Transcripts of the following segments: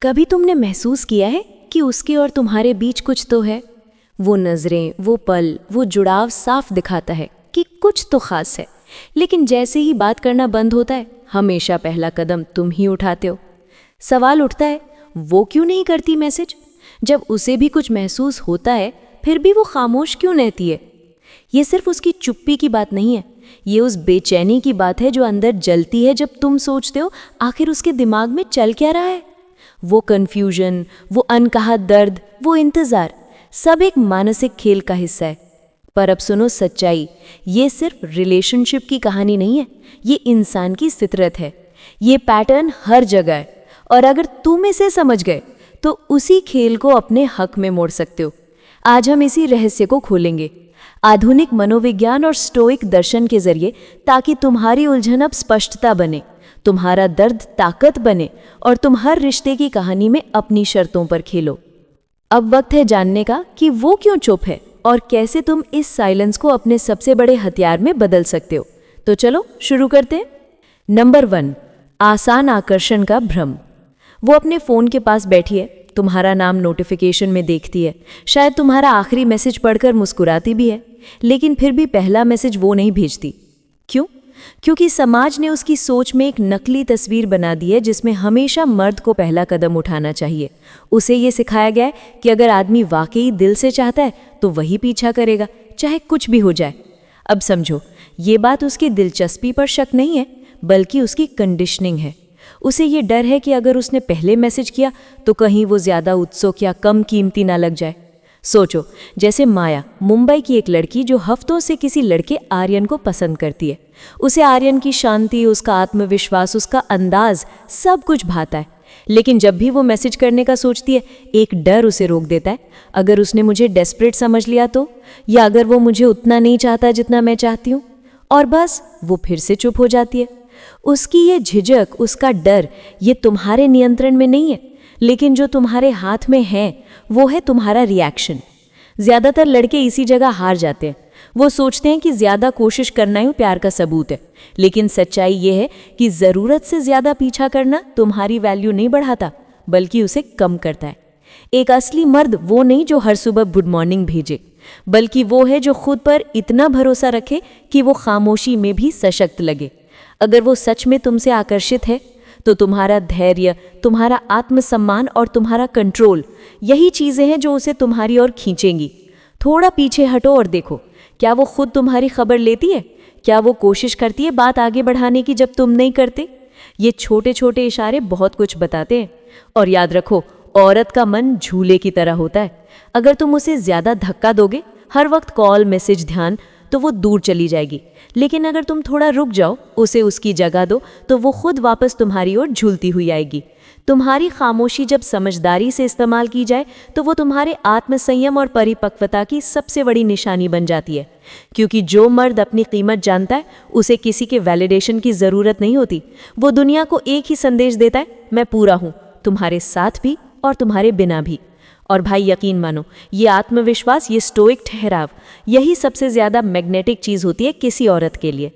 कभी तुमने महसूस किया है कि उसके और तुम्हारे बीच कुछ तो है? वो नज़रें, वो पल, वो जुड़ाव साफ दिखाता है कि कुछ तो खास है। लेकिन जैसे ही बात करना बंद होता है, हमेशा पहला कदम तुम ही उठाते हो। सवाल उठता है, वो क्यों नहीं करती मैसेज? जब उसे भी कुछ महसूस होता है, फिर भी वो खामोश क्यों रहती है? ये सिर्फ उसकी चुप्पी की बात नहीं है, ये उस बेचैनी की बात है जो अंदर जलती है जब तुम सोचते हो आखिर उसके दिमाग में चल क्या रहा है। वो कन्फ्यूजन, वो अनकहा दर्द, वो इंतज़ार, सब एक मानसिक खेल का हिस्सा है। पर अब सुनो सच्चाई, ये सिर्फ रिलेशनशिप की कहानी नहीं है, ये इंसान की फितरत है। ये पैटर्न हर जगह है और अगर तुम इसे समझ गए तो उसी खेल को अपने हक में मोड़ सकते हो। आज हम इसी रहस्य को खोलेंगे, आधुनिक मनोविज्ञान और स्टोइक दर्शन के जरिए, ताकि तुम्हारी उलझन अब स्पष्टता बने, तुम्हारा दर्द ताकत बने और तुम हर रिश्ते की कहानी में अपनी शर्तों पर खेलो। अब वक्त है जानने का कि वो क्यों चुप है और कैसे तुम इस साइलेंस को अपने सबसे बड़े हथियार में बदल सकते हो। तो चलो शुरू करते हैं। नंबर 1, आसान आकर्षण का भ्रम। वो अपने फ़ोन के पास बैठी है, तुम्हारा नाम नोटिफिकेशन में देखती है, शायद तुम्हारा आखिरी मैसेज पढ़कर मुस्कुराती भी है, लेकिन फिर भी पहला मैसेज वो नहीं भेजती। क्यों? क्योंकि समाज ने उसकी सोच में एक नकली तस्वीर बना दी है जिसमें हमेशा मर्द को पहला कदम उठाना चाहिए। उसे ये सिखाया गया है कि अगर आदमी वाकई दिल से चाहता है तो वही पीछा करेगा, चाहे कुछ भी हो जाए। अब समझो, ये बात उसकी दिलचस्पी पर शक नहीं है, बल्कि उसकी कंडीशनिंग है। उसे ये डर है कि अगर उसने पहले मैसेज किया तो कहीं वो ज़्यादा उत्सुक या कम कीमती ना लग जाए। सोचो, जैसे माया, मुंबई की एक लड़की जो हफ्तों से किसी लड़के आर्यन को पसंद करती है। उसे आर्यन की शांति, उसका आत्मविश्वास, उसका अंदाज, सब कुछ भाता है। लेकिन जब भी वो मैसेज करने का सोचती है, एक डर उसे रोक देता है। अगर उसने मुझे डेस्परेट समझ लिया तो, या अगर वो मुझे उतना नहीं चाहता जितना मैं चाहती हूँ, और बस वो फिर से चुप हो जाती है। उसकी ये झिझक, उसका डर, ये तुम्हारे नियंत्रण में नहीं है, लेकिन जो तुम्हारे हाथ में है वो है तुम्हारा रिएक्शन। ज़्यादातर लड़के इसी जगह हार जाते हैं। वो सोचते हैं कि ज़्यादा कोशिश करना ही प्यार का सबूत है, लेकिन सच्चाई ये है कि ज़रूरत से ज़्यादा पीछा करना तुम्हारी वैल्यू नहीं बढ़ाता, बल्कि उसे कम करता है। एक असली मर्द वो नहीं जो हर सुबह गुड मॉर्निंग भेजे, बल्कि वो है जो खुद पर इतना भरोसा रखे कि वो खामोशी में भी सशक्त लगे। अगर वो सच में तुमसे आकर्षित है तो तुम्हारा धैर्य, तुम्हारा आत्मसम्मान और तुम्हारा कंट्रोल, यही चीज़ें हैं जो उसे तुम्हारी ओर खींचेंगी। थोड़ा पीछे हटो और देखो, क्या वो खुद तुम्हारी खबर लेती है? क्या वो कोशिश करती है बात आगे बढ़ाने की जब तुम नहीं करते? ये छोटे छोटे इशारे बहुत कुछ बताते हैं। और याद रखो, औरत का मन झूले की तरह होता है। अगर तुम उसे ज़्यादा धक्का दोगे, हर वक्त कॉल, मैसेज, ध्यान, तो वो दूर चली जाएगी। लेकिन अगर तुम थोड़ा रुक जाओ, उसे उसकी जगह दो, तो वो खुद वापस तुम्हारी ओर झूलती हुई आएगी। तुम्हारी खामोशी जब समझदारी से इस्तेमाल की जाए तो वो तुम्हारे आत्मसंयम और परिपक्वता की सबसे बड़ी निशानी बन जाती है। क्योंकि जो मर्द अपनी कीमत जानता है, उसे किसी के वैलिडेशन की ज़रूरत नहीं होती। वो दुनिया को एक ही संदेश देता है, मैं पूरा हूँ, तुम्हारे साथ भी और तुम्हारे बिना भी। और भाई यकीन मानो, ये आत्मविश्वास, ये स्टोइक ठहराव, यही सबसे ज़्यादा मैग्नेटिक चीज़ होती है किसी औरत के लिए।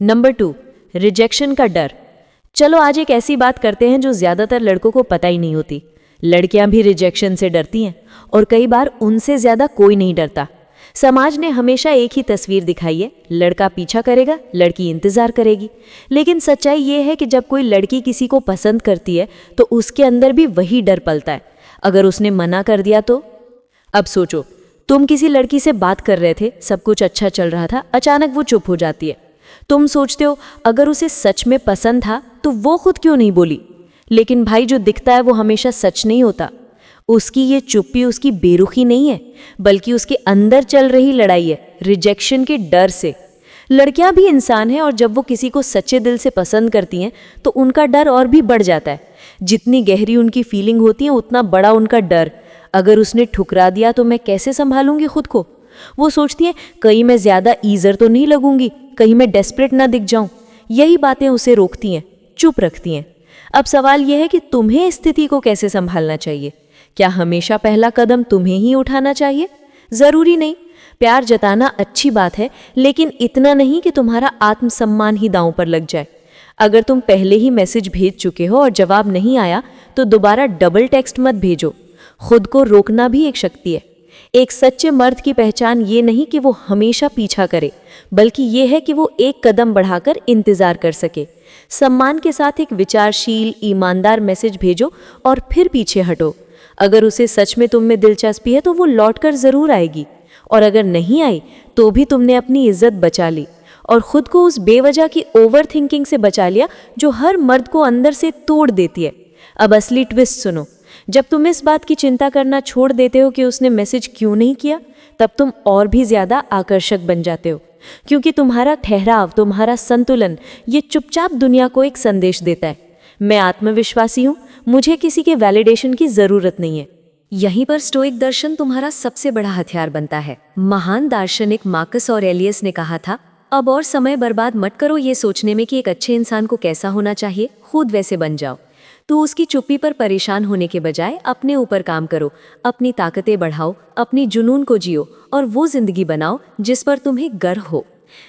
नंबर 2, रिजेक्शन का डर। चलो आज एक ऐसी बात करते हैं जो ज़्यादातर लड़कों को पता ही नहीं होती। लड़कियां भी रिजेक्शन से डरती हैं, और कई बार उनसे ज़्यादा कोई नहीं डरता। समाज ने हमेशा एक ही तस्वीर दिखाई है, लड़का पीछा करेगा, लड़की इंतज़ार करेगी। लेकिन सच्चाई ये है कि जब कोई लड़की किसी को पसंद करती है तो उसके अंदर भी वही डर पलता है। अगर उसने मना कर दिया तो? अब सोचो, तुम किसी लड़की से बात कर रहे थे, सब कुछ अच्छा चल रहा था, अचानक वो चुप हो जाती है। तुम सोचते हो अगर उसे सच में पसंद था तो वो खुद क्यों नहीं बोली? लेकिन भाई, जो दिखता है वो हमेशा सच नहीं होता। उसकी ये चुप्पी उसकी बेरुखी नहीं है, बल्कि उसके अंदर चल रही लड़ाई है, रिजेक्शन के डर से। लड़कियां भी इंसान हैं, और जब वो किसी को सच्चे दिल से पसंद करती हैं तो उनका डर और भी बढ़ जाता है। जितनी गहरी उनकी फीलिंग होती है, उतना बड़ा उनका डर। अगर उसने ठुकरा दिया तो मैं कैसे संभालूंगी खुद को? वो सोचती हैं, कहीं मैं ज़्यादा ईज़र तो नहीं लगूंगी, कहीं मैं डेस्परेट ना दिख जाऊं। यही बातें उसे रोकती हैं, चुप रखती हैं। अब सवाल यह है कि तुम्हें स्थिति को कैसे संभालना चाहिए? क्या हमेशा पहला कदम तुम्हें ही उठाना चाहिए? ज़रूरी नहीं। प्यार जताना अच्छी बात है, लेकिन इतना नहीं कि तुम्हारा आत्मसम्मान ही दांव पर लग जाए। अगर तुम पहले ही मैसेज भेज चुके हो और जवाब नहीं आया तो दोबारा डबल टेक्स्ट मत भेजो। खुद को रोकना भी एक शक्ति है। एक सच्चे मर्द की पहचान ये नहीं कि वो हमेशा पीछा करे, बल्कि ये है कि वो एक कदम बढ़ाकर इंतजार कर सके। सम्मान के साथ एक विचारशील, ईमानदार मैसेज भेजो और फिर पीछे हटो। अगर उसे सच में तुम में दिलचस्पी है तो वो लौटकर जरूर आएगी, और अगर नहीं आई तो भी तुमने अपनी इज्जत बचा ली और खुद को उस बेवजह की ओवर थिंकिंग से बचा लिया जो हर मर्द को अंदर से तोड़ देती है। अब असली ट्विस्ट सुनो। जब तुम इस बात की चिंता करना छोड़ देते हो कि उसने मैसेज क्यों नहीं किया, तब तुम और भी ज्यादा आकर्षक बन जाते हो, क्योंकि तुम्हारा ठहराव, तुम्हारा संतुलन, ये चुपचाप दुनिया को एक संदेश देता है, मैं आत्मविश्वासी हूँ, मुझे किसी के वैलिडेशन की जरूरत नहीं है। यहीं पर स्टोइक दर्शन तुम्हारा सबसे बड़ा हथियार बनता है। महान दार्शनिक मार्कस ऑरेलियस ने कहा था, अब और समय बर्बाद मत करो ये सोचने में कि एक अच्छे इंसान को कैसा होना चाहिए, खुद वैसे बन जाओ। तो उसकी चुप्पी पर परेशान होने के बजाय अपने ऊपर काम करो, अपनी ताकतें बढ़ाओ, अपनी जुनून को जियो और वो जिंदगी बनाओ जिस पर तुम्हें गर्व हो।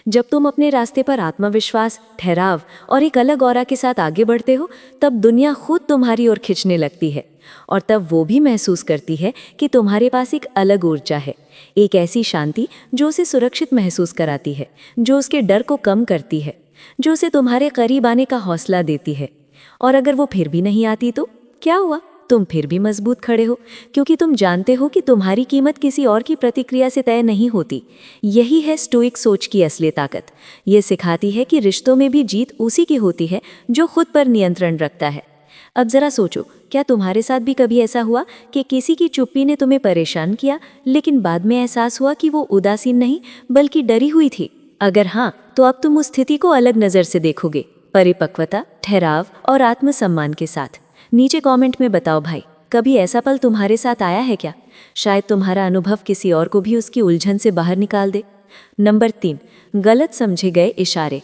जब तुम अपने रास्ते पर आत्मविश्वास, ठहराव और एक अलग ऑरा के साथ आगे बढ़ते हो, तब दुनिया खुद तुम्हारी ओर खिंचने लगती है, और तब वो भी महसूस करती है कि तुम्हारे पास एक अलग ऊर्जा है, एक ऐसी शांति जो उसे सुरक्षित महसूस कराती है, जो उसके डर को कम करती है, जो उसे तुम्हारे करीब आने का हौसला देती है। और अगर वो फिर भी नहीं आती तो क्या हुआ, तुम फिर भी मजबूत खड़े हो, क्योंकि तुम जानते हो कि तुम्हारी कीमत किसी और की प्रतिक्रिया से तय नहीं होती। यही है स्टोइक सोच की असली ताकत। ये सिखाती है कि रिश्तों में भी जीत उसी की होती है जो खुद पर नियंत्रण रखता है। अब जरा सोचो, क्या तुम्हारे साथ भी कभी ऐसा हुआ कि किसी की चुप्पी ने तुम्हें परेशान किया, लेकिन बाद में एहसास हुआ कि वो उदासीन नहीं बल्कि डरी हुई थी? अगर हाँ, तो अब तुम उस स्थिति को अलग नज़र से देखोगे, परिपक्वता, ठहराव और आत्मसम्मान के साथ। नीचे कमेंट में बताओ भाई, कभी ऐसा पल तुम्हारे साथ आया है क्या? शायद तुम्हारा अनुभव किसी और को भी उसकी उलझन से बाहर निकाल दे। नंबर 3, गलत समझे गए इशारे।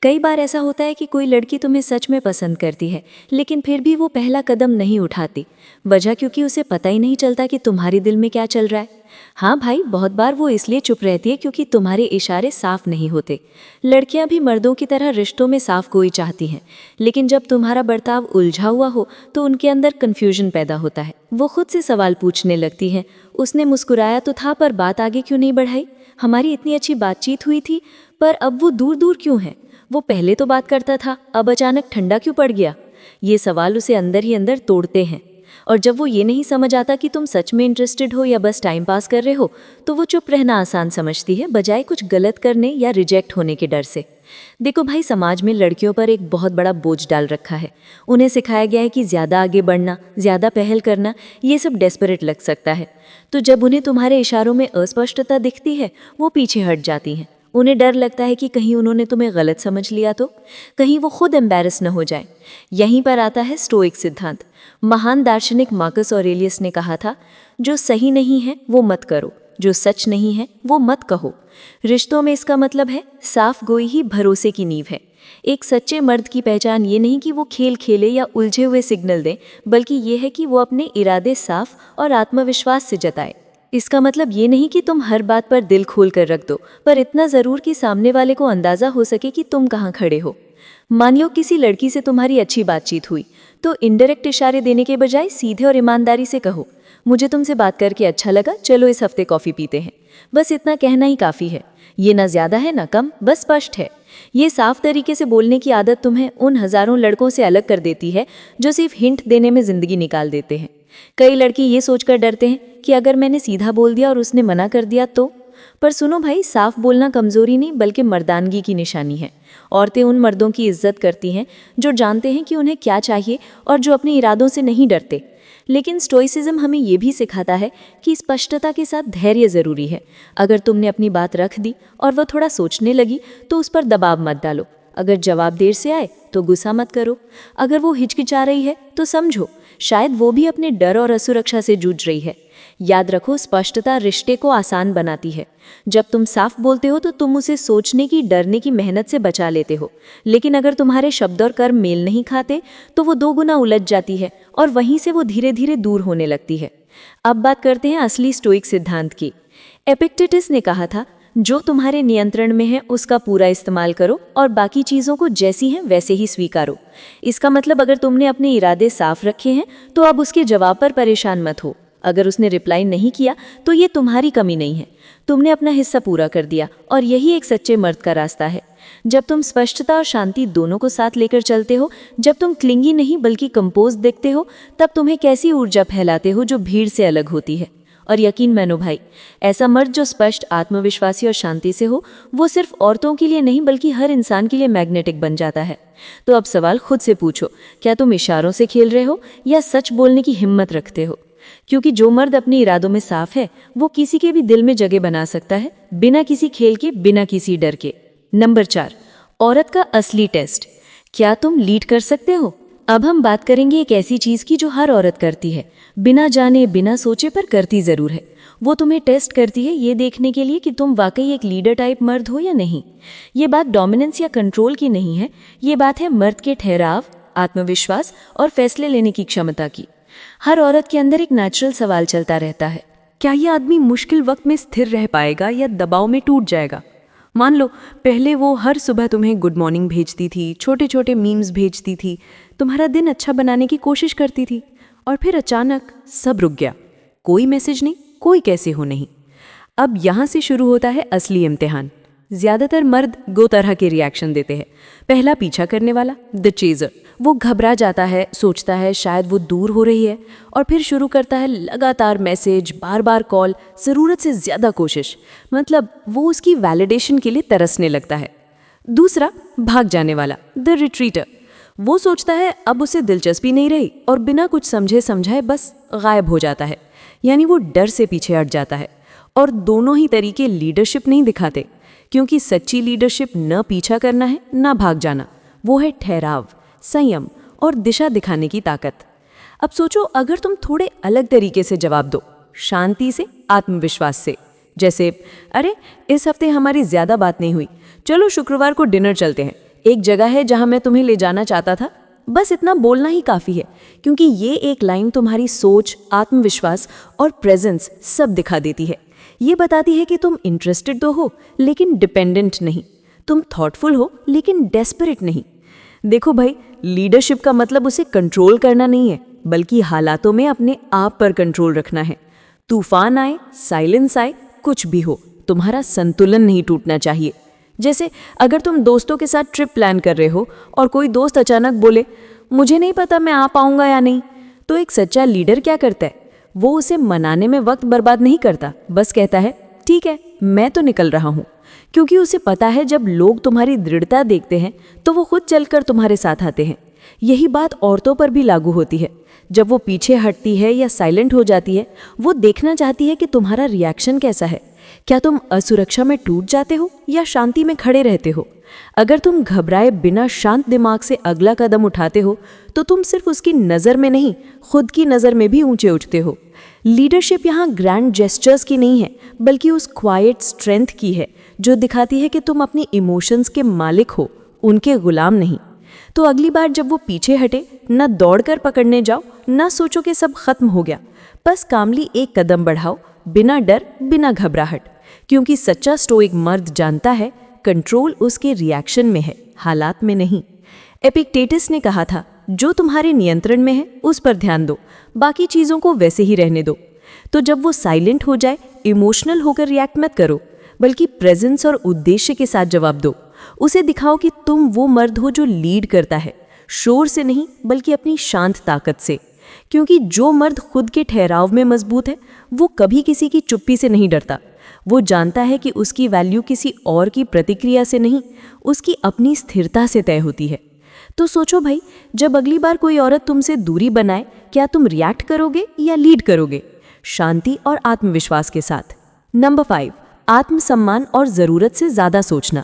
कई बार ऐसा होता है कि कोई लड़की तुम्हें सच में पसंद करती है, लेकिन फिर भी वो पहला कदम नहीं उठाती। वजह क्योंकि उसे पता ही नहीं चलता कि तुम्हारे दिल में क्या चल रहा है। हाँ भाई, बहुत बार वो इसलिए चुप रहती है क्योंकि तुम्हारे इशारे साफ नहीं होते। लड़कियां भी मर्दों की तरह रिश्तों में साफ कोई चाहती हैं, लेकिन जब तुम्हारा बर्ताव उलझा हुआ हो तो उनके अंदर कन्फ्यूजन पैदा होता है। वो खुद से सवाल पूछने लगती हैं, उसने मुस्कुराया तो था पर बात आगे क्यों नहीं बढ़ाई? हमारी इतनी अच्छी बातचीत हुई थी पर अब वो दूर दूर क्यों है? वो पहले तो बात करता था, अब अचानक ठंडा क्यों पड़ गया? ये सवाल उसे अंदर ही अंदर तोड़ते हैं। और जब वो ये नहीं समझ आता कि तुम सच में इंटरेस्टेड हो या बस टाइम पास कर रहे हो, तो वो चुप रहना आसान समझती है, बजाय कुछ गलत करने या रिजेक्ट होने के डर से। देखो भाई, समाज में लड़कियों पर एक बहुत बड़ा बोझ डाल रखा है। उन्हें सिखाया गया है कि ज़्यादा आगे बढ़ना, ज़्यादा पहल करना, ये सब डेस्परेट लग सकता है। तो जब उन्हें तुम्हारे इशारों में अस्पष्टता दिखती है, वो पीछे हट जाती हैं। उन्हें डर लगता है कि कहीं उन्होंने तुम्हें गलत समझ लिया तो, कहीं वो खुद एम्बैरस न हो जाए। यहीं पर आता है स्टोइक सिद्धांत। महान दार्शनिक मार्कस ऑरेलियस ने कहा था, जो सही नहीं है वो मत करो, जो सच नहीं है वो मत कहो। रिश्तों में इसका मतलब है साफ गोई ही भरोसे की नींव है। एक सच्चे मर्द की पहचान ये नहीं कि वो खेल खेले या उलझे हुए सिग्नल दे, बल्कि ये है कि वो अपने इरादे साफ और आत्मविश्वास से जताए। इसका मतलब ये नहीं कि तुम हर बात पर दिल खोल कर रख दो, पर इतना ज़रूर कि सामने वाले को अंदाज़ा हो सके कि तुम कहाँ खड़े हो। मान लो किसी लड़की से तुम्हारी अच्छी बातचीत हुई, तो इनडायरेक्ट इशारे देने के बजाय सीधे और ईमानदारी से कहो, मुझे तुमसे बात करके अच्छा लगा, चलो इस हफ्ते कॉफ़ी पीते हैं। बस इतना कहना ही काफ़ी है। ये ना ज़्यादा है ना कम, बस स्पष्ट है। ये साफ तरीके से बोलने की आदत तुम्हें उन हज़ारों लड़कों से अलग कर देती है जो सिर्फ हिंट देने में ज़िंदगी निकाल देते हैं। कई लड़के ये सोचकर डरते हैं कि अगर मैंने सीधा बोल दिया और उसने मना कर दिया तो। पर सुनो भाई, साफ बोलना कमज़ोरी नहीं बल्कि मर्दानगी की निशानी है। औरतें उन मर्दों की इज्जत करती हैं जो जानते हैं कि उन्हें क्या चाहिए और जो अपने इरादों से नहीं डरते। लेकिन स्टोइसिज्म हमें ये भी सिखाता है कि स्पष्टता के साथ धैर्य ज़रूरी है। अगर तुमने अपनी बात रख दी और वह थोड़ा सोचने लगी तो उस पर दबाव मत डालो। अगर जवाब देर से आए तो गुस्सा मत करो। अगर वो हिचकिचा रही है तो समझो, शायद वो भी अपने डर और असुरक्षा से जूझ रही है। याद रखो, स्पष्टता रिश्ते को आसान बनाती है। जब तुम साफ बोलते हो तो तुम उसे सोचने की, डरने की मेहनत से बचा लेते हो। लेकिन अगर तुम्हारे शब्द और कर्म मेल नहीं खाते तो वो 2 गुना उलझ जाती है और वहीं से वो धीरे धीरे दूर होने लगती है। अब बात करते हैं असली स्टोइक सिद्धांत की। एपिक्टेटस ने कहा था, जो तुम्हारे नियंत्रण में है उसका पूरा इस्तेमाल करो और बाकी चीज़ों को जैसी हैं वैसे ही स्वीकारो। इसका मतलब अगर तुमने अपने इरादे साफ रखे हैं तो अब उसके जवाब पर परेशान मत हो। अगर उसने रिप्लाई नहीं किया तो ये तुम्हारी कमी नहीं है, तुमने अपना हिस्सा पूरा कर दिया और यही एक सच्चे मर्द का रास्ता है। जब तुम स्पष्टता और शांति दोनों को साथ लेकर चलते हो, जब तुम क्लिंगी नहीं बल्कि कंपोज देखते हो, तब तुम्हें कैसी ऊर्जा फैलाते हो जो भीड़ से अलग होती है। और यकीन मानो भाई, ऐसा मर्द जो स्पष्ट, आत्मविश्वासी और शांति से हो, वो सिर्फ औरतों के लिए नहीं बल्कि हर इंसान के लिए मैग्नेटिक बन जाता है। तो अब सवाल खुद से पूछो, क्या तुम इशारों से खेल रहे हो या सच बोलने की हिम्मत रखते हो? क्योंकि जो मर्द अपने इरादों में साफ है वो किसी के भी दिल में जगह बना सकता है, बिना किसी खेल के, बिना किसी डर के। नंबर 4, औरत का असली टेस्ट। क्या तुम लीड कर सकते हो? अब हम बात करेंगे एक ऐसी चीज की जो हर औरत करती है, बिना जाने बिना सोचे पर करती जरूर है। वो तुम्हें टेस्ट करती है ये देखने के लिए कि तुम वाकई एक लीडर टाइप मर्द हो या नहीं। ये बात डोमिनेंस या कंट्रोल की नहीं है, ये बात है मर्द के ठहराव, आत्मविश्वास और फैसले लेने की क्षमता की। हर औरत के अंदर एक नेचुरल सवाल चलता रहता है, क्या यह आदमी मुश्किल वक्त में स्थिर रह पाएगा या दबाव में टूट जाएगा? मान लो पहले वो हर सुबह तुम्हें गुड मॉर्निंग भेजती थी, छोटे छोटे मीम्स भेजती थी, तुम्हारा दिन अच्छा बनाने की कोशिश करती थी, और फिर अचानक सब रुक गया। कोई मैसेज नहीं, कोई कैसे हो नहीं। अब यहाँ से शुरू होता है असली इम्तिहान। ज्यादातर मर्द दो तरह के रिएक्शन देते हैं। पहला, पीछा करने वाला, द चेजर। वो घबरा जाता है, सोचता है शायद वो दूर हो रही है, और फिर शुरू करता है लगातार मैसेज, बार बार कॉल, ज़रूरत से ज़्यादा कोशिश। मतलब वो उसकी वैलिडेशन के लिए तरसने लगता है। दूसरा, भाग जाने वाला, द रिट्रीटर। वो सोचता है अब उसे दिलचस्पी नहीं रही और बिना कुछ समझे समझाए बस गायब हो जाता है, यानी वो डर से पीछे हट जाता है। और दोनों ही तरीके लीडरशिप नहीं दिखाते, क्योंकि सच्ची लीडरशिप न पीछा करना है न भाग जाना, वो है ठहराव, संयम और दिशा दिखाने की ताकत। अब सोचो, अगर तुम थोड़े अलग तरीके से जवाब दो, शांति से, आत्मविश्वास से, जैसे अरे इस हफ्ते हमारी ज्यादा बात नहीं हुई, चलो शुक्रवार को डिनर चलते हैं, एक जगह है जहां मैं तुम्हें ले जाना चाहता था। बस इतना बोलना ही काफी है, क्योंकि ये एक लाइन तुम्हारी सोच, आत्मविश्वास और प्रेजेंस सब दिखा देती है। ये बताती है कि तुम इंटरेस्टेड तो हो लेकिन डिपेंडेंट नहीं, तुम थॉटफुल हो लेकिन डेस्परेट नहीं। देखो भाई, लीडरशिप का मतलब उसे कंट्रोल करना नहीं है, बल्कि हालातों में अपने आप पर कंट्रोल रखना है। तूफान आए, साइलेंस आए, कुछ भी हो, तुम्हारा संतुलन नहीं टूटना चाहिए। जैसे अगर तुम दोस्तों के साथ ट्रिप प्लान कर रहे हो और कोई दोस्त अचानक बोले मुझे नहीं पता मैं आ पाऊंगा या नहीं, तो एक सच्चा लीडर क्या करता है? वो उसे मनाने में वक्त बर्बाद नहीं करता, बस कहता है ठीक है मैं तो निकल रहा हूँ। क्योंकि उसे पता है जब लोग तुम्हारी दृढ़ता देखते हैं तो वो खुद चलकर तुम्हारे साथ आते हैं। यही बात औरतों पर भी लागू होती है। जब वो पीछे हटती है या साइलेंट हो जाती है, वो देखना चाहती है कि तुम्हारा रिएक्शन कैसा है। क्या तुम असुरक्षा में टूट जाते हो या शांति में खड़े रहते हो? अगर तुम घबराए बिना शांत दिमाग से अगला कदम उठाते हो तो तुम सिर्फ उसकी नज़र में नहीं, खुद की नज़र में भी ऊंचे उठते हो। लीडरशिप यहाँ ग्रैंड जेस्चर्स की नहीं है, बल्कि उस क्वाइट स्ट्रेंथ की है जो दिखाती है कि तुम अपनी इमोशंस के मालिक हो, उनके गुलाम नहीं। तो अगली बार जब वो पीछे हटे, न दौड़कर पकड़ने जाओ, न सोचो कि सब खत्म हो गया। बस कामली एक कदम बढ़ाओ, बिना डर, बिना घबराहट। क्योंकि सच्चा स्टोइक मर्द जानता है कंट्रोल उसके रिएक्शन में है, हालात में नहीं। एपिक्टेटस ने कहा था, जो तुम्हारे नियंत्रण में है उस पर ध्यान दो, बाकी चीज़ों को वैसे ही रहने दो। तो जब वो साइलेंट हो जाए, इमोशनल होकर रिएक्ट मत करो, बल्कि प्रेजेंस और उद्देश्य के साथ जवाब दो। उसे दिखाओ कि तुम वो मर्द हो जो लीड करता है, शोर से नहीं बल्कि अपनी शांत ताकत से। क्योंकि जो मर्द खुद के ठहराव में मजबूत है, वो कभी किसी की चुप्पी से नहीं डरता। वो जानता है कि उसकी वैल्यू किसी और की प्रतिक्रिया से नहीं, उसकी अपनी स्थिरता से तय होती है। तो सोचो भाई, जब अगली बार कोई औरत तुमसे दूरी बनाए, क्या तुम रिएक्ट करोगे या लीड करोगे? शांति और आत्मविश्वास के साथ। नंबर 5, आत्मसम्मान और ज़रूरत से ज़्यादा सोचना।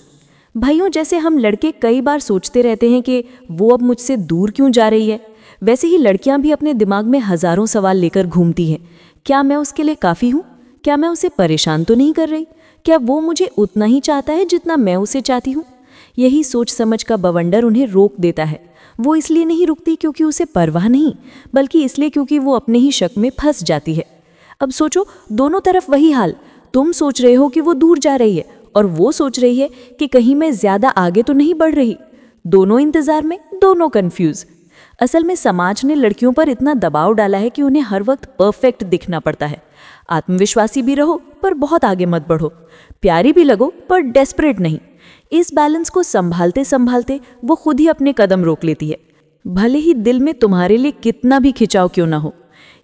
भाइयों, जैसे हम लड़के कई बार सोचते रहते हैं कि वो अब मुझसे दूर क्यों जा रही है, वैसे ही लड़कियां भी अपने दिमाग में हज़ारों सवाल लेकर घूमती हैं। क्या मैं उसके लिए काफ़ी हूँ? क्या मैं उसे परेशान तो नहीं कर रही? क्या वो मुझे उतना ही चाहता है जितना मैं उसे चाहती हूँ? यही सोच समझ का बवंडर उन्हें रोक देता है। वो इसलिए नहीं रुकती क्योंकि उसे परवाह नहीं, बल्कि इसलिए क्योंकि वो अपने ही शक में फंस जाती है। अब सोचो, दोनों तरफ वही हाल। तुम सोच रहे हो कि वो दूर जा रही है और वो सोच रही है कि कहीं मैं ज्यादा आगे तो नहीं बढ़ रही। दोनों इंतजार में, दोनों कंफ्यूज। असल में समाज ने लड़कियों पर इतना दबाव डाला है कि उन्हें हर वक्त परफेक्ट दिखना पड़ता है। आत्मविश्वासी भी रहो पर बहुत आगे मत बढ़ो, प्यारी भी लगो पर डेस्परेट नहीं। इस बैलेंस को संभालते संभालते वो खुद ही अपने कदम रोक लेती है, भले ही दिल में तुम्हारे लिए कितना भी खिंचाव क्यों ना हो।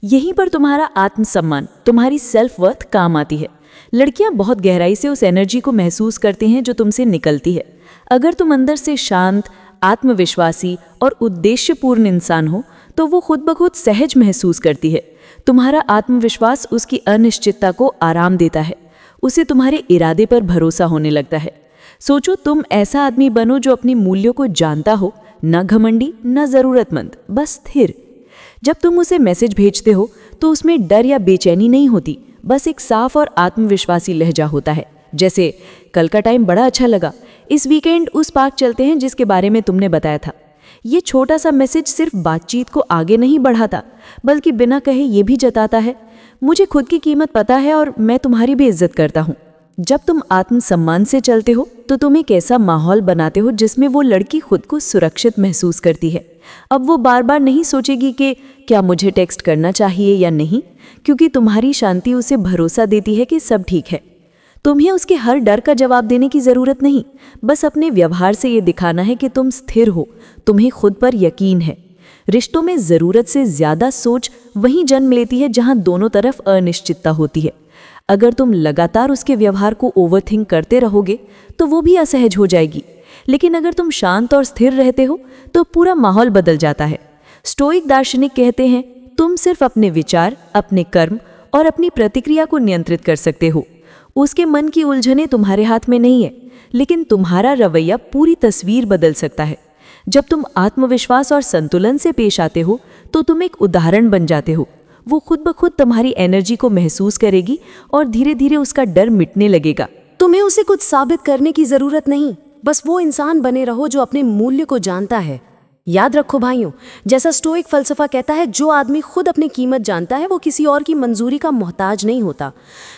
यहीं पर तुम्हारा आत्मसम्मान, तुम्हारी सेल्फ वर्थ काम आती है। लड़कियां बहुत गहराई से उस एनर्जी को महसूस करती हैं जो तुमसे निकलती है। अगर तुम अंदर से शांत, आत्मविश्वासी और उद्देश्यपूर्ण इंसान हो तो वो खुद ब खुद सहज महसूस करती है। तुम्हारा आत्मविश्वास उसकी अनिश्चितता को आराम देता है, उसे तुम्हारे इरादे पर भरोसा होने लगता है। सोचो तुम ऐसा आदमी बनो जो अपनी मूल्यों को जानता हो, न घमंडी न जरूरतमंद, बस स्थिर। जब तुम उसे मैसेज भेजते हो तो उसमें डर या बेचैनी नहीं होती, बस एक साफ और आत्मविश्वासी लहजा होता है। जैसे, कल का टाइम बड़ा अच्छा लगा, इस वीकेंड उस पार्क चलते हैं जिसके बारे में तुमने बताया था। ये छोटा सा मैसेज सिर्फ बातचीत को आगे नहीं बढ़ाता, बल्कि बिना कहे ये भी जताता है, मुझे खुद की कीमत पता है और मैं तुम्हारी भी इज्जत करता हूँ। जब तुम आत्मसम्मान से चलते हो तो तुम एक ऐसा माहौल बनाते हो जिसमें वो लड़की खुद को सुरक्षित महसूस करती है। अब वो बार बार नहीं सोचेगी कि क्या मुझे टेक्स्ट करना चाहिए या नहीं, क्योंकि तुम्हारी शांति उसे भरोसा देती है कि सब ठीक है। तुम्हें उसके हर डर का जवाब देने की जरूरत नहीं, बस अपने व्यवहार से ये दिखाना है कि तुम स्थिर हो, तुम्हें खुद पर यकीन है। रिश्तों में जरूरत से ज्यादा सोच वहीं जन्म लेती है जहां दोनों तरफ अनिश्चितता होती है। अगर तुम लगातार उसके व्यवहार को ओवरथिंक करते रहोगे तो वो भी असहज हो जाएगी, लेकिन अगर तुम शांत और स्थिर रहते हो तो पूरा माहौल बदल जाता है। स्टोइक दार्शनिक कहते हैं, तुम सिर्फ अपने विचार, अपने कर्म और अपनी प्रतिक्रिया को नियंत्रित कर सकते हो। उसके मन की उलझनें तुम्हारे हाथ में नहीं है, लेकिन तुम्हारा रवैया पूरी तस्वीर बदल सकता है। जब तुम आत्मविश्वास और संतुलन से पेश आते हो तो तुम एक उदाहरण बन जाते हो। वो खुद ब खुद तुम्हारी एनर्जी को महसूस करेगी और धीरे धीरे उसका डर मिटने लगेगा। तुम्हें उसे कुछ साबित करने की जरूरत नहीं, बस वो इंसान बने रहो जो अपने मूल्य को जानता है। याद रखो भाइयों, जैसा स्टोइक फलसफा कहता है, जो आदमी खुद अपनी कीमत जानता है वो किसी और की मंजूरी का मोहताज नहीं होता।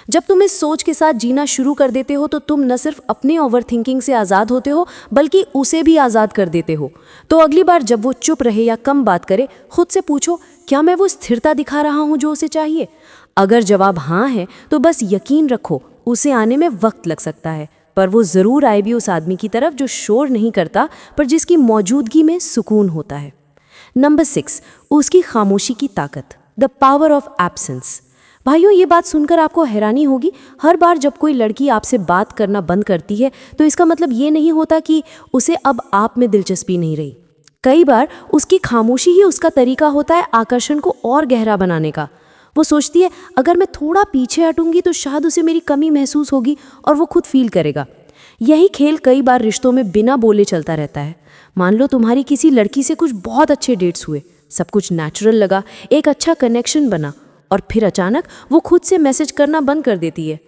जब तुम इस सोच के साथ जीना शुरू कर देते हो तो तुम न सिर्फ अपने ओवरथिंकिंग से आज़ाद होते हो बल्कि उसे भी आज़ाद कर देते हो। तो अगली बार जब वो चुप रहे या कम बात करे, खुद से पूछो, क्या मैं वो स्थिरता दिखा रहा हूँ जो उसे चाहिए? अगर जवाब हाँ है तो बस यकीन रखो, उसे आने में वक्त लग सकता है, पर वो ज़रूर आए भी उस आदमी की तरफ जो शोर नहीं करता पर जिसकी मौजूदगी में सुकून होता है। नंबर 6, उसकी खामोशी की ताकत, द पावर ऑफ एब्सेंस। भाइयों, ये बात सुनकर आपको हैरानी होगी। हर बार जब कोई लड़की आपसे बात करना बंद करती है तो इसका मतलब ये नहीं होता कि उसे अब आप में दिलचस्पी नहीं रही। कई बार उसकी खामोशी ही उसका तरीका होता है आकर्षण को और गहरा बनाने का। वो सोचती है, अगर मैं थोड़ा पीछे हटूंगी तो शायद उसे मेरी कमी महसूस होगी और वो खुद फील करेगा। यही खेल कई बार रिश्तों में बिना बोले चलता रहता है। मान लो तुम्हारी किसी लड़की से कुछ बहुत अच्छे डेट्स हुए, सब कुछ नेचुरल लगा, एक अच्छा कनेक्शन बना, और फिर अचानक वो खुद से मैसेज करना बंद कर देती है।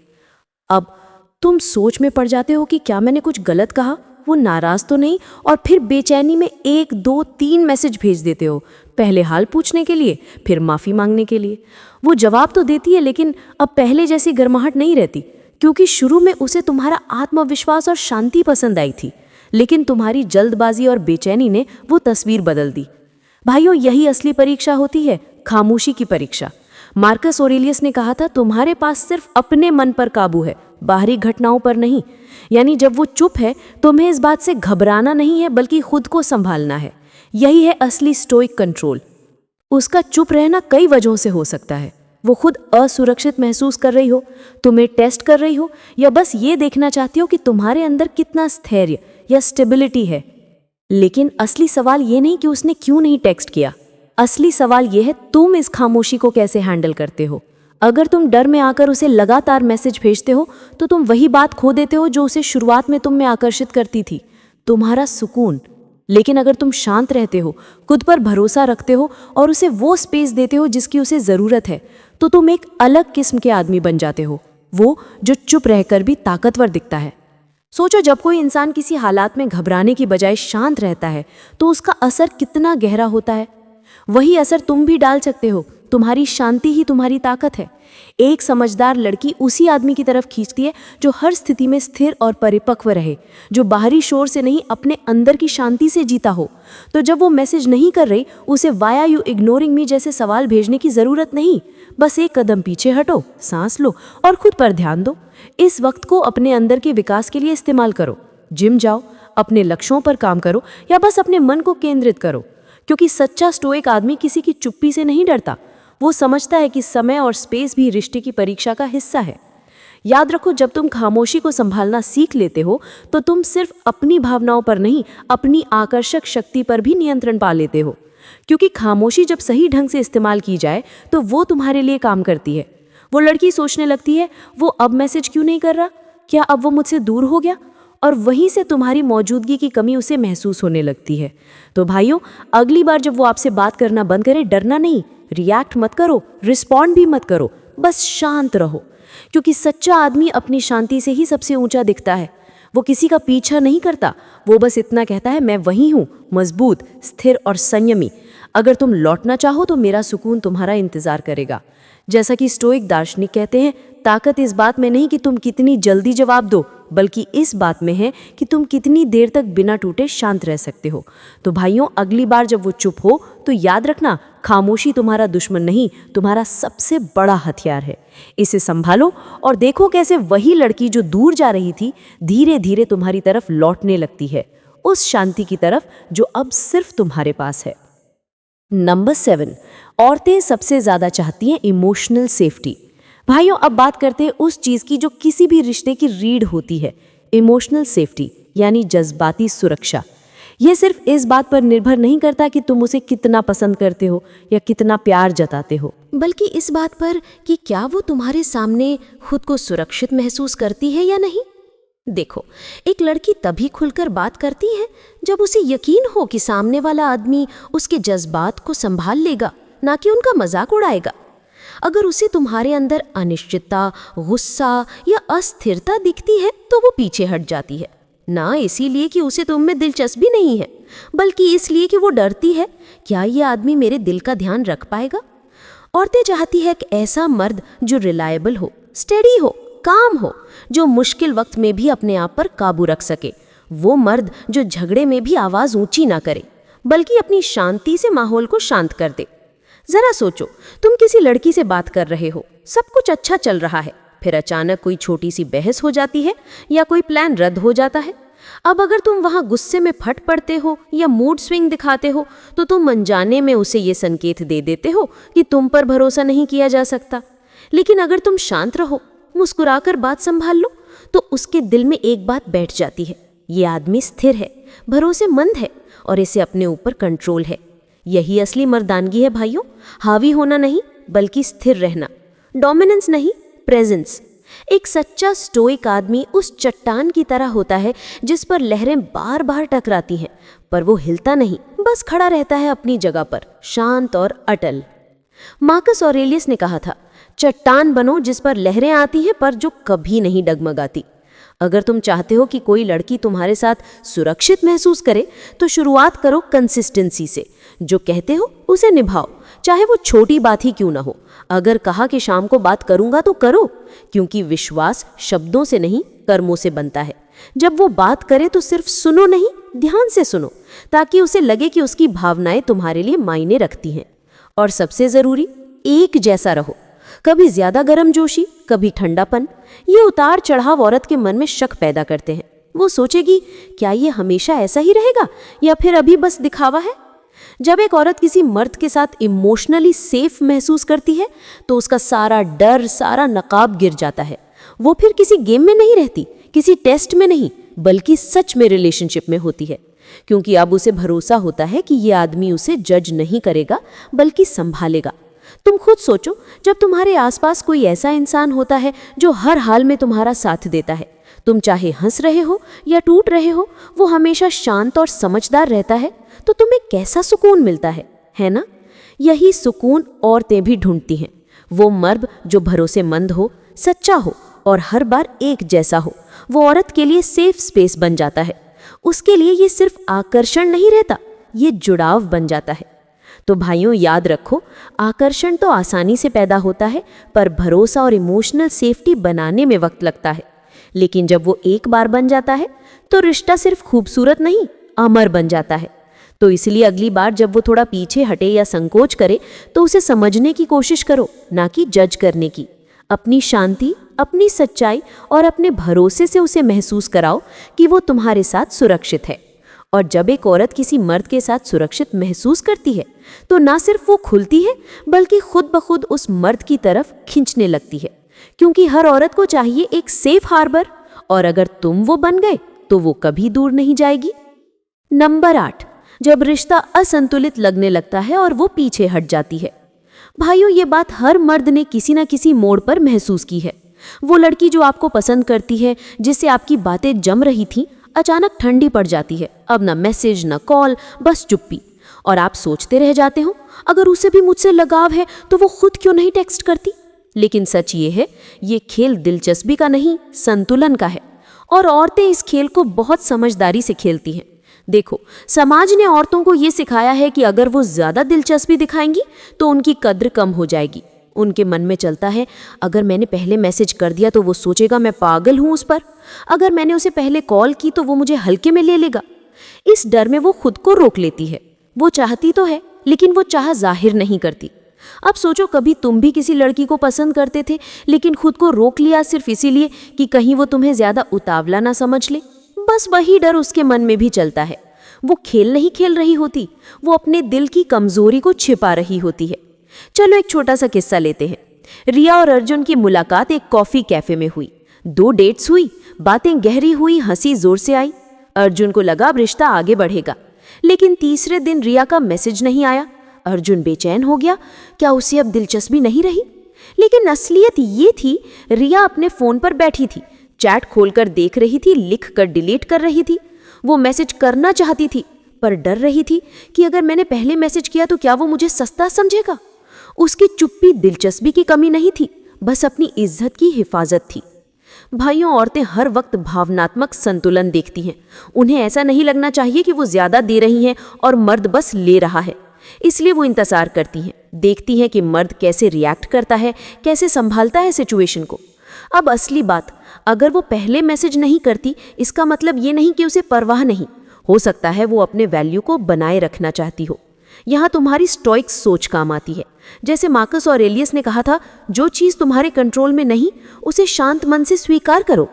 अब तुम सोच में पड़ जाते हो कि क्या मैंने कुछ गलत कहा, वो नाराज तो नहीं, और फिर बेचैनी में 1, 2, 3 मैसेज भेज देते हो, पहले हाल पूछने के लिए, फिर माफ़ी मांगने के लिए। वो जवाब तो देती है लेकिन अब पहले जैसी गर्माहट नहीं रहती, क्योंकि शुरू में उसे तुम्हारा आत्मविश्वास और शांति पसंद आई थी, लेकिन तुम्हारी जल्दबाजी और बेचैनी ने वो तस्वीर बदल दी। भाइयों, यही असली परीक्षा होती है, खामोशी की परीक्षा। मार्कस ऑरेलियस ने कहा था, तुम्हारे पास सिर्फ अपने मन पर काबू है, बाहरी घटनाओं पर नहीं। यानी जब वो चुप है तुम्हें इस बात से घबराना नहीं है बल्कि खुद को संभालना है। यही है असली स्टोइक कंट्रोल। उसका चुप रहना कई वजहों से हो सकता है। वो खुद असुरक्षित महसूस कर रही हो, तुम्हें टेस्ट कर रही हो, या बस ये देखना चाहती हो कि तुम्हारे अंदर कितना स्थैर्य या स्टेबिलिटी है। लेकिन असली सवाल ये नहीं कि उसने क्यों नहीं टेक्स्ट किया, असली सवाल ये है तुम इस खामोशी को कैसे हैंडल करते हो। अगर तुम डर में आकर उसे लगातार मैसेज भेजते हो तो तुम वही बात खो देते हो जो उसे शुरुआत में तुम में आकर्षित करती थी, तुम्हारा सुकून। लेकिन अगर तुम शांत रहते हो, खुद पर भरोसा रखते हो और उसे वो स्पेस देते हो जिसकी उसे ज़रूरत है, तो तुम एक अलग किस्म के आदमी बन जाते हो, वो जो चुप रहकर भी ताकतवर दिखता है। सोचो, जब कोई इंसान किसी हालात में घबराने की बजाय शांत रहता है तो उसका असर कितना गहरा होता है। वही असर तुम भी डाल सकते हो। तुम्हारी शांति ही तुम्हारी ताकत है। एक समझदार लड़की उसी आदमी की तरफ खींचती है जो हर स्थिति में स्थिर और परिपक्व रहे, जो बाहरी शोर से नहीं अपने अंदर की शांति से जीता हो। तो जब वो मैसेज नहीं कर रही, उसे why are you ignoring me जैसे सवाल भेजने की जरूरत नहीं। बस एक कदम पीछे हटो, सांस लो और खुद पर ध्यान दो। इस वक्त को अपने अंदर के विकास के लिए इस्तेमाल करो। जिम जाओ, अपने लक्ष्यों पर काम करो या बस अपने मन को केंद्रित करो, क्योंकि सच्चा स्टोइक आदमी किसी की चुप्पी से नहीं डरता। वो समझता है कि समय और स्पेस भी रिश्ते की परीक्षा का हिस्सा है। याद रखो, जब तुम खामोशी को संभालना सीख लेते हो तो तुम सिर्फ अपनी भावनाओं पर नहीं, अपनी आकर्षक शक्ति पर भी नियंत्रण पा लेते हो। क्योंकि खामोशी जब सही ढंग से इस्तेमाल की जाए तो वो तुम्हारे लिए काम करती है। वो लड़की सोचने लगती है, वो अब मैसेज क्यों नहीं कर रहा, क्या अब वो मुझसे दूर हो गया, और वहीं से तुम्हारी मौजूदगी की कमी उसे महसूस होने लगती है। तो भाइयों, अगली बार जब वो आपसे बात करना बंद करे, डरना नहीं, रिएक्ट मत करो, रिस्पॉन्ड भी मत करो, बस शांत रहो। क्योंकि सच्चा आदमी अपनी शांति से ही सबसे ऊंचा दिखता है। वो किसी का पीछा नहीं करता, वो बस इतना कहता है, मैं वही हूँ, मजबूत, स्थिर और संयमी। अगर तुम लौटना चाहो तो मेरा सुकून तुम्हारा इंतजार करेगा। जैसा कि स्टोइक दार्शनिक कहते हैं, ताकत इस बात में नहीं कि तुम कितनी जल्दी जवाब दो, बल्कि इस बात में है कि तुम कितनी देर तक बिना टूटे शांत रह सकते हो। तो भाइयों, अगली बार जब वो चुप हो तो याद रखना, खामोशी तुम्हारा दुश्मन नहीं, तुम्हारा सबसे बड़ा हथियार है। इसे संभालो और देखो कैसे वही लड़की जो दूर जा रही थी धीरे धीरे तुम्हारी तरफ लौटने लगती है, उस शांति की तरफ जो अब सिर्फ तुम्हारे पास है। नंबर 7, औरतें सबसे ज्यादा चाहती हैं इमोशनल सेफ्टी। भाइयों, अब बात करते हैं उस चीज की जो किसी भी रिश्ते की रीढ़ होती है, इमोशनल सेफ्टी, यानी जज्बाती सुरक्षा। यह सिर्फ इस बात पर निर्भर नहीं करता कि तुम उसे कितना पसंद करते हो या कितना प्यार जताते हो, बल्कि इस बात पर कि क्या वो तुम्हारे सामने खुद को सुरक्षित महसूस करती है या नहीं। देखो, एक लड़की तभी खुलकर बात करती है जब उसे यकीन हो कि सामने वाला आदमी उसके जज्बात को संभाल लेगा, ना कि उनका मजाक उड़ाएगा। अगर उसे तुम्हारे अंदर अनिश्चितता, गुस्सा या अस्थिरता दिखती है तो वो पीछे हट जाती है, ना इसीलिए कि उसे तुम में दिलचस्पी नहीं है, बल्कि इसलिए कि वो डरती है, क्या ये आदमी मेरे दिल का ध्यान रख पाएगा। औरतें चाहती है एक ऐसा मर्द जो रिलायबल हो, स्टेडी हो, काम हो, जो मुश्किल वक्त में भी अपने आप पर काबू रख सके। वो मर्द जो झगड़े में भी आवाज ऊंची ना करे, बल्कि अपनी शांति से माहौल को शांत कर दे। जरा सोचो, तुम किसी लड़की से बात कर रहे हो, सब कुछ अच्छा चल रहा है, फिर अचानक कोई छोटी सी बहस हो जाती है या कोई प्लान रद्द हो जाता है। अब अगर तुम वहां गुस्से में फट पड़ते हो या मूड स्विंग दिखाते हो तो तुम अनजाने में उसे ये संकेत दे देते हो कि तुम पर भरोसा नहीं किया जा सकता। लेकिन अगर तुम शांत रहो, मुस्कुराकर बात संभाल लो, तो उसके दिल में एक बात बैठ जाती है, ये आदमी स्थिर है, भरोसेमंद है और इसे अपने ऊपर कंट्रोल है। यही असली मर्दानगी है भाइयों, हावी होना नहीं बल्कि स्थिर रहना, डोमिनेंस नहीं, प्रेजेंस। एक सच्चा स्टोइक आदमी उस चट्टान की तरह होता है जिस पर लहरें बार बार टकराती हैं, पर वो हिलता नहीं, बस खड़ा रहता है अपनी जगह पर, शांत और अटल। मार्कस ऑरेलियस ने कहा था, चट्टान बनो जिस पर लहरें आती हैं पर जो कभी नहीं डगमगाती। अगर तुम चाहते हो कि कोई लड़की तुम्हारे साथ सुरक्षित महसूस करे तो शुरुआत करो कंसिस्टेंसी से। जो कहते हो उसे निभाओ, चाहे वो छोटी बात ही क्यों ना हो। अगर कहा कि शाम को बात करूंगा तो करो, क्योंकि विश्वास शब्दों से नहीं कर्मों से बनता है। जब वो बात करे तो सिर्फ सुनो नहीं, ध्यान से सुनो, ताकि उसे लगे कि उसकी भावनाएं तुम्हारे लिए मायने रखती हैं। और सबसे जरूरी, एक जैसा रहो, कभी ज्यादा गर्मजोशी, कभी ठंडापन। ये उतार चढ़ाव औरत के मन में शक पैदा करते हैं। वो सोचेगी, क्या ये हमेशा ऐसा ही रहेगा या फिर अभी बस दिखावा है। जब एक औरत किसी मर्द के साथ इमोशनली सेफ महसूस करती है तो उसका सारा डर, सारा नकाब गिर जाता है। वो फिर किसी गेम में नहीं रहती, किसी टेस्ट में नहीं, बल्कि सच में रिलेशनशिप में होती है। क्योंकि अब उसे भरोसा होता है कि ये आदमी उसे जज नहीं करेगा बल्कि संभालेगा। तुम खुद सोचो, जब तुम्हारे आसपास कोई ऐसा इंसान होता है जो हर हाल में तुम्हारा साथ देता है, तुम चाहे हंस रहे हो या टूट रहे हो, वो हमेशा शांत और समझदार रहता है, तो तुम्हें कैसा सुकून मिलता है ना। यही सुकून औरतें भी ढूंढती हैं। वो मर्द जो भरोसेमंद हो, सच्चा हो और हर बार एक जैसा हो, वो औरत के लिए सेफ स्पेस बन जाता है। उसके लिए ये सिर्फ आकर्षण नहीं रहता, ये जुड़ाव बन जाता है। तो भाइयों याद रखो, आकर्षण तो आसानी से पैदा होता है, पर भरोसा और इमोशनल सेफ्टी बनाने में वक्त लगता है। लेकिन जब वो एक बार बन जाता है तो रिश्ता सिर्फ खूबसूरत नहीं, अमर बन जाता है। तो इसलिए अगली बार जब वो थोड़ा पीछे हटे या संकोच करे तो उसे समझने की कोशिश करो, ना कि जज करने की। अपनी शांति, अपनी सच्चाई और अपने भरोसे से उसे महसूस कराओ कि वो तुम्हारे साथ सुरक्षित है। और जब एक औरत किसी मर्द के साथ सुरक्षित महसूस करती है तो ना सिर्फ वो खुलती है, बल्कि खुद ब खुद उस मर्द की तरफ खींचने लगती है, क्योंकि हर औरत को चाहिए एक सेफ हार्बर, और अगर तुम वो बन गए तो वो कभी दूर नहीं जाएगी। नंबर 8, जब रिश्ता असंतुलित लगने लगता है और वो पीछे हट जाती है। भाइयों, ये बात हर मर्द ने किसी न किसी मोड़ पर महसूस की है। वो लड़की जो आपको पसंद करती है, जिससे आपकी बातें जम रही थीं, अचानक ठंडी पड़ जाती है। अब ना मैसेज, ना कॉल, बस चुप्पी। और आप सोचते रह जाते हो, अगर उसे भी मुझसे लगाव है तो वो खुद क्यों नहीं टेक्स्ट करती। लेकिन सच ये है, ये खेल दिलचस्पी का नहीं, संतुलन का है। और औरतें इस खेल को बहुत समझदारी से खेलती हैं। देखो, समाज ने औरतों को ये सिखाया है कि अगर वो ज़्यादा दिलचस्पी दिखाएंगी तो उनकी कद्र कम हो जाएगी। उनके मन में चलता है, अगर मैंने पहले मैसेज कर दिया तो वो सोचेगा मैं पागल हूँ उस पर। अगर मैंने उसे पहले कॉल की तो वो मुझे हल्के में ले लेगा। इस डर में वो खुद को रोक लेती है। वो चाहती तो है, लेकिन वो चाह जाहिर नहीं करती। अब सोचो, कभी तुम भी किसी लड़की को पसंद करते थे, लेकिन खुद को रोक लिया सिर्फ इसीलिए कि कहीं वो तुम्हें ज़्यादा उतावला ना समझ ले। बस वही डर उसके मन में भी चलता है। वो खेल नहीं खेल रही होती, वो अपने दिल की कमजोरी को छिपा रही होती है। चलो एक छोटा सा किस्सा लेते हैं। रिया और अर्जुन की मुलाकात एक कॉफी कैफे में हुई। 2 डेट्स हुई, बातें गहरी हुई, हंसी जोर से आई। अर्जुन को लगा अब रिश्ता आगे बढ़ेगा, लेकिन तीसरे दिन रिया का मैसेज नहीं आया। अर्जुन बेचैन हो गया, क्या उसे अब दिलचस्पी नहीं रही? लेकिन असलियत ये थी, रिया अपने फोन पर बैठी थी, चैट खोलकर देख रही थी, लिख कर डिलीट कर रही थी। वो मैसेज करना चाहती थी, पर डर रही थी कि अगर मैंने पहले मैसेज किया तो क्या वो मुझे सस्ता समझेगा। उसकी चुप्पी दिलचस्पी की कमी नहीं थी, बस अपनी इज्जत की हिफाजत थी। भाइयों, औरतें हर वक्त भावनात्मक संतुलन देखती हैं। उन्हें ऐसा नहीं लगना चाहिए कि वो ज्यादा दे रही हैं और मर्द बस ले रहा है। इसलिए वो इंतजार करती हैं, देखती हैं कि मर्द कैसे रिएक्ट करता है, कैसे संभालता है सिचुएशन को। अब असली बात, अगर वो पहले मैसेज नहीं करती, इसका मतलब ये नहीं कि उसे परवाह नहीं। हो सकता है वो अपने वैल्यू को बनाए रखना चाहती हो। यहाँ तुम्हारी स्टोइक सोच काम आती है। जैसे मार्कस ऑरेलियस ने कहा था, जो चीज़ तुम्हारे कंट्रोल में नहीं, उसे शांत मन से स्वीकार करो।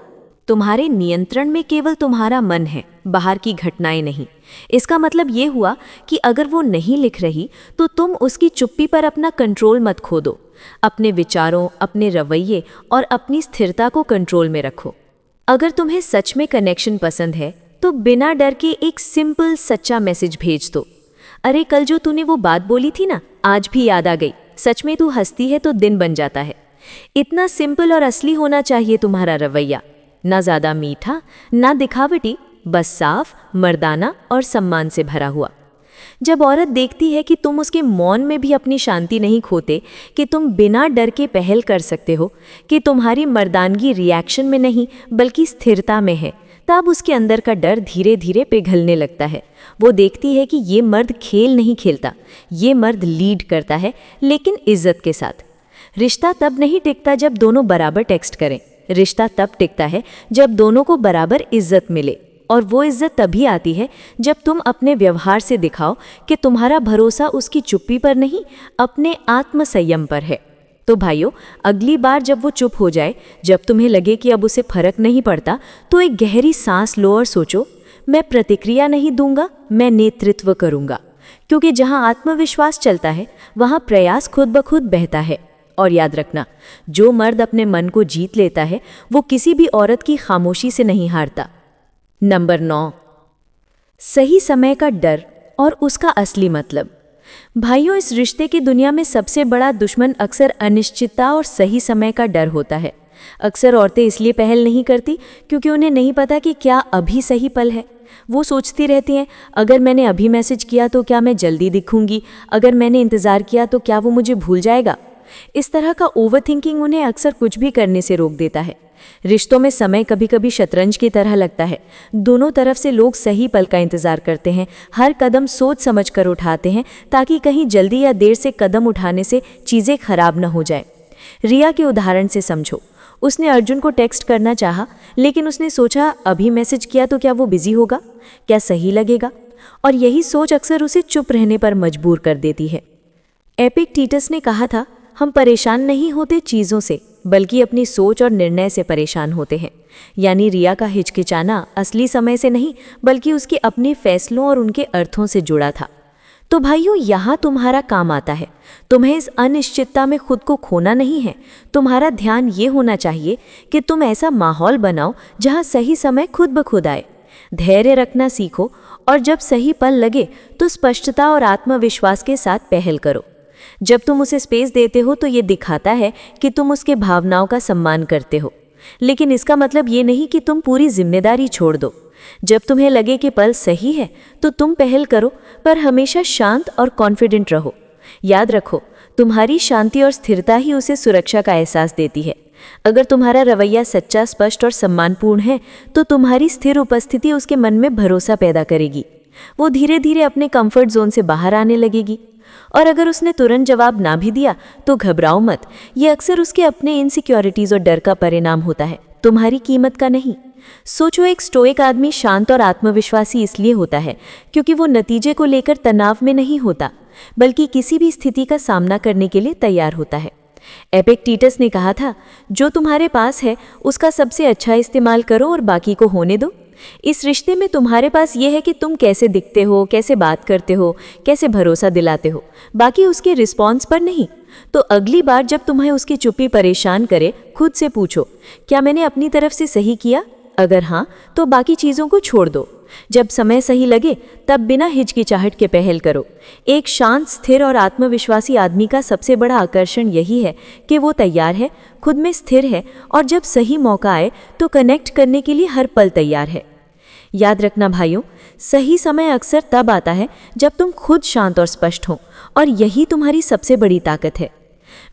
तुम्हारे नियंत्रण में केवल तुम्हारा मन है, बाहर की घटनाएं नहीं। इसका मतलब ये हुआ कि अगर वो नहीं लिख रही तो तुम उसकी चुप्पी पर अपना कंट्रोल मत खो दो। अपने विचारों, अपने रवैये और अपनी स्थिरता को कंट्रोल में रखो। अगर तुम्हें सच में कनेक्शन पसंद है तो बिना डर के एक सिंपल सच्चा मैसेज भेज दो। अरे कल जो तूने वो बात बोली थी ना, आज भी याद आ गई। सच में तू हंसती है तो दिन बन जाता है। इतना सिंपल और असली होना चाहिए तुम्हारा रवैया। ना ज़्यादा मीठा, ना दिखावटी, बस साफ, मर्दाना और सम्मान से भरा हुआ। जब औरत देखती है कि तुम उसके मौन में भी अपनी शांति नहीं खोते, कि तुम बिना डर के पहल कर सकते हो, कि तुम्हारी मर्दानगी रिएक्शन में नहीं बल्कि स्थिरता में है, तब उसके अंदर का डर धीरे धीरे पिघलने लगता है। वो देखती है कि ये मर्द खेल नहीं खेलता, ये मर्द लीड करता है, लेकिन इज्जत के साथ। रिश्ता तब नहीं टिकता जब दोनों बराबर टेक्स्ट करें। रिश्ता तब टिकता है जब दोनों को बराबर इज्जत मिले। और वो इज्जत तभी आती है जब तुम अपने व्यवहार से दिखाओ कि तुम्हारा भरोसा उसकी चुप्पी पर नहीं, अपने आत्मसंयम पर है। तो भाइयों, अगली बार जब वो चुप हो जाए, जब तुम्हें लगे कि अब उसे फर्क नहीं पड़ता, तो एक गहरी सांस लो और सोचो, मैं प्रतिक्रिया नहीं दूंगा, मैं नेतृत्व करूंगा। क्योंकि जहां आत्मविश्वास चलता है वहां प्रयास खुद ब खुद बहता है। और याद रखना, जो मर्द अपने मन को जीत लेता है वो किसी भी औरत की खामोशी से नहीं हारता। नंबर 9, सही समय का डर और उसका असली मतलब। भाइयों, इस रिश्ते की दुनिया में सबसे बड़ा दुश्मन अक्सर अनिश्चितता और सही समय का डर होता है। अक्सर औरतें इसलिए पहल नहीं करती क्योंकि उन्हें नहीं पता कि क्या अभी सही पल है। वो सोचती रहती हैं, अगर मैंने अभी मैसेज किया तो क्या मैं जल्दी दिखूंगी, अगर मैंने इंतज़ार किया तो क्या वो मुझे भूल जाएगा। इस तरह का ओवरथिंकिंग उन्हें अक्सर कुछ भी करने से रोक देता है। रिश्तों में समय कभी कभी शतरंज की तरह लगता है। दोनों तरफ से लोग सही पल का इंतजार करते हैं, हर कदम सोच समझ कर उठाते हैं ताकि कहीं जल्दी या देर से कदम उठाने से चीज़ें खराब न हो जाए। रिया के उदाहरण से समझो। उसने अर्जुन को टेक्स्ट करना चाहा, लेकिन उसने सोचा अभी मैसेज किया तो क्या वो बिजी होगा, क्या सही लगेगा, और यही सोच अक्सर उसे चुप रहने पर मजबूर कर देती है। एपिक्टेटस ने कहा था, हम परेशान नहीं होते चीज़ों से, बल्कि अपनी सोच और निर्णय से परेशान होते हैं। यानी रिया का हिचकिचाना असली समय से नहीं, बल्कि उसके अपने फैसलों और उनके अर्थों से जुड़ा था। तो भाइयों, यहाँ तुम्हारा काम आता है। तुम्हें इस अनिश्चितता में खुद को खोना नहीं है। तुम्हारा ध्यान ये होना चाहिए कि तुम ऐसा माहौल बनाओ जहाँ सही समय खुद ब खुद आए। धैर्य रखना सीखो और जब सही पल लगे तो स्पष्टता और आत्मविश्वास के साथ पहल करो। जब तुम उसे स्पेस देते हो तो ये दिखाता है कि तुम उसके भावनाओं का सम्मान करते हो, लेकिन इसका मतलब ये नहीं कि तुम पूरी जिम्मेदारी छोड़ दो। जब तुम्हें लगे कि पल सही है तो तुम पहल करो, पर हमेशा शांत और कॉन्फिडेंट रहो। याद रखो, तुम्हारी शांति और स्थिरता ही उसे सुरक्षा का एहसास देती है। अगर तुम्हारा रवैया सच्चा, स्पष्ट और सम्मानपूर्ण है तो तुम्हारी स्थिर उपस्थिति उसके मन में भरोसा पैदा करेगी। वो धीरे धीरे अपने कंफर्ट जोन से बाहर आने लगेगी। और अगर उसने तुरंत जवाब ना भी दिया तो घबराओ मत, ये अक्सर उसके अपने इनसिक्योरिटीज और डर का परिणाम होता है, तुम्हारी कीमत का नहीं। सोचो, एक स्टोइक आदमी शांत और आत्मविश्वासी इसलिए होता है क्योंकि वो नतीजे को लेकर तनाव में नहीं होता, बल्कि किसी भी स्थिति का सामना करने के लिए तैयार होता है। एपिक्टेटस ने कहा था, जो तुम्हारे पास है उसका सबसे अच्छा इस्तेमाल करो और बाकी को होने दो। इस रिश्ते में तुम्हारे पास ये है कि तुम कैसे दिखते हो, कैसे बात करते हो, कैसे भरोसा दिलाते हो, बाकी उसके रिस्पॉन्स पर नहीं। तो अगली बार जब तुम्हें उसकी चुप्पी परेशान करे, खुद से पूछो, क्या मैंने अपनी तरफ से सही किया? अगर हाँ, तो बाकी चीज़ों को छोड़ दो। जब समय सही लगे तब बिना हिचकिचाहट के पहल करो। एक शांत, स्थिर और आत्मविश्वासी आदमी का सबसे बड़ा आकर्षण यही है कि वो तैयार है, खुद में स्थिर है और जब सही मौका आए तो कनेक्ट करने के लिए हर पल तैयार है। याद रखना भाइयों, सही समय अक्सर तब आता है जब तुम खुद शांत और स्पष्ट हो, और यही तुम्हारी सबसे बड़ी ताकत है।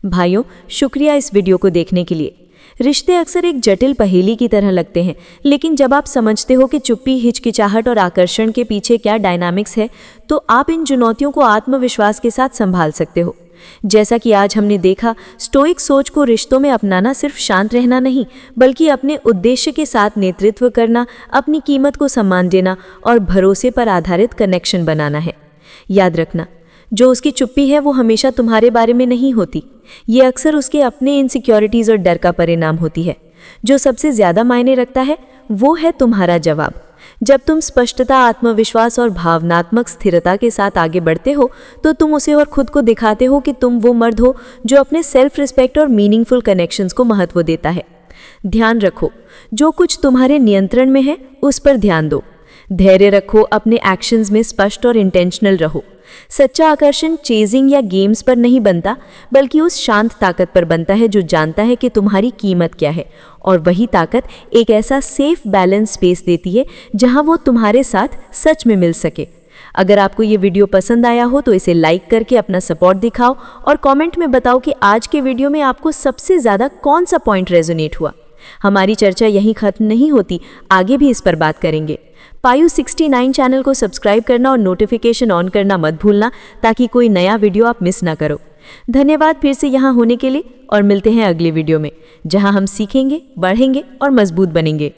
भाइयों, शुक्रिया इस वीडियो को देखने के लिए। रिश्ते अक्सर एक जटिल पहेली की तरह लगते हैं, लेकिन जब आप समझते हो कि चुप्पी, हिचकिचाहट और आकर्षण के पीछे क्या डायनामिक्स है, तो आप इन चुनौतियों को आत्मविश्वास के साथ संभाल सकते हो। जैसा कि आज हमने देखा, स्टोइक सोच को रिश्तों में अपनाना सिर्फ शांत रहना नहीं, बल्कि अपने उद्देश्य के साथ नेतृत्व करना, अपनी कीमत को सम्मान देना और भरोसे पर आधारित कनेक्शन बनाना है। याद रखना, जो उसकी चुप्पी है वो हमेशा तुम्हारे बारे में नहीं होती, ये अक्सर उसके अपने इनसिक्योरिटीज और डर का परिणाम होती है। जो सबसे ज़्यादा मायने रखता है वो है तुम्हारा जवाब। जब तुम स्पष्टता, आत्मविश्वास और भावनात्मक स्थिरता के साथ आगे बढ़ते हो तो तुम उसे और खुद को दिखाते हो कि तुम वो मर्द हो जो अपने सेल्फ रिस्पेक्ट और मीनिंगफुल कनेक्शंस को महत्व देता है। ध्यान रखो, जो कुछ तुम्हारे नियंत्रण में है उस पर ध्यान दो। धैर्य रखो, अपने एक्शंस में स्पष्ट और इंटेंशनल रहो। सच्चा आकर्षण चेजिंग या गेम्स पर नहीं बनता, बल्कि उस शांत ताकत पर बनता है जो जानता है कि तुम्हारी कीमत क्या है, और वही ताकत एक ऐसा सेफ बैलेंस स्पेस देती है जहां वो तुम्हारे साथ सच में मिल सके। अगर आपको ये वीडियो पसंद आया हो तो इसे लाइक करके अपना सपोर्ट दिखाओ और कमेंट में बताओ कि आज के वीडियो में आपको सबसे ज़्यादा कौन सा पॉइंट रेजोनेट हुआ। हमारी चर्चा यहीं खत्म नहीं होती, आगे भी इस पर बात करेंगे। पायु 69 चैनल को सब्सक्राइब करना और नोटिफिकेशन ऑन करना मत भूलना, ताकि कोई नया वीडियो आप मिस ना करो। धन्यवाद फिर से यहाँ होने के लिए, और मिलते हैं अगले वीडियो में, जहाँ हम सीखेंगे, बढ़ेंगे और मजबूत बनेंगे।